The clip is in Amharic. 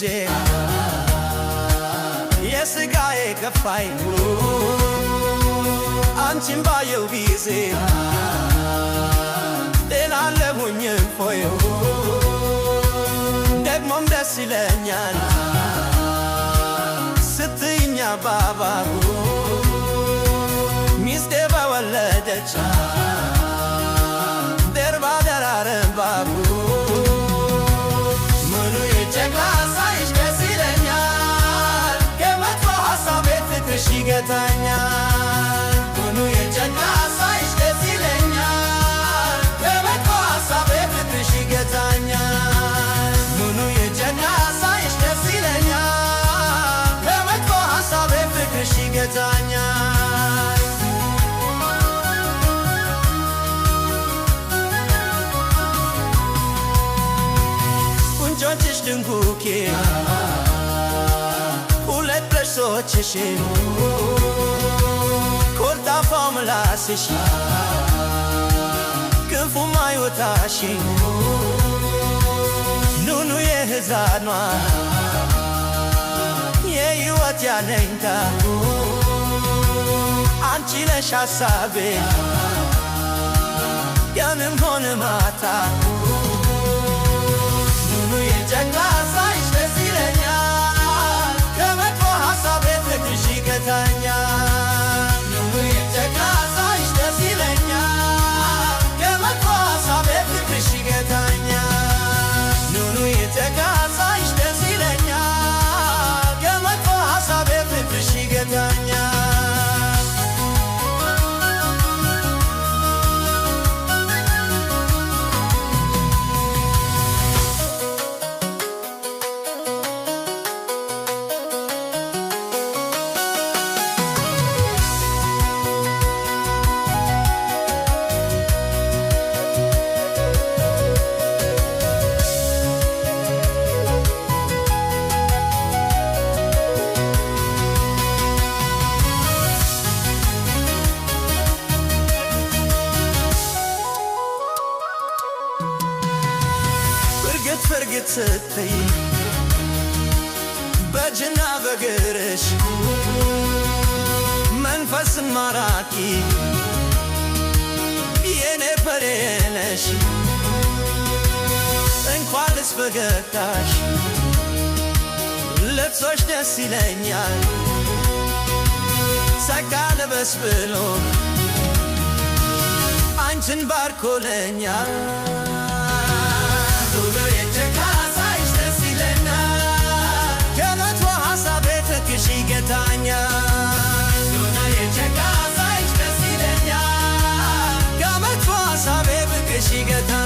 ዘውዴ የሥጋዬ ከፋይ አንቺን ባየው ጊዜ ሌላ አለሙኝም ሆይ ደግሞም ደስ ይለኛል ስትይኝ አባባ ሚስቴ በወለደች ደርባ ደራረም ባቡ ምኑ የጨቅላ ሳይሽ ደስ ይለኛል ከመጥፎ ሐሳቤ ፍቅርሽ ይገታኛል ምኑ የጨቅላ ሳይሽ ደስ ይለኛል ከመጥፎ ሐሳቤ ፍቅርሽ ይገታኛል ምኑ የጨቅላ ሳይሽ ደስ ይለኛል ከመጥፎ ሐሳቤ ፍቅርሽ ይገታኛል ቁንጮችሽ ድንኩኬ ሁለት ጥርሶችሽ ኮልታፋው ምላስሽ ክንፉ ማይወጣሽ ኑኑ የሕፃኗ የሕይወት ያለኝታ አንቺ ነሽ ሐሳቤ ቀንም ሆነ ማታ ኑኑ የጨቅላ ሳይሽ ደስ ይለኛል ከመጥፎ ሐሳቤ ፍቅርሽ ይገታኛል ኑኑ የጨቅላ ሳይሽ ደስ ይለኛል ከመጥፎ ሐሳቤ ፍቅርሽ ይገታኛል ኑኑ የጨቅላ ሳይሽ ደስ ይለኛል ከመጥፎ ሐሳቤ ፍቅርሽ ይገታኛል ፍርግት ስትይ በእጅና በእግርሽ መንፈስ ማራኪ የኔ ፍሬ ነሽ እንኳንስ ፈገግታሽ ልብሶሽ ደስ ይለኛል ጸጋ ልበስ ብሎ አንቺን ባርኮለኛል ኑኑ የጨቅላ ሳይሽ ደስ ይለኛል ከመጥፎ ሐሳቤ ፍቅርሽ ይገታኛል ኑኑ የጨቅላ ሳይሽ ደስ ይለኛል ከመጥፎ ሐሳቤ ፍቅርሽ ይገታኛል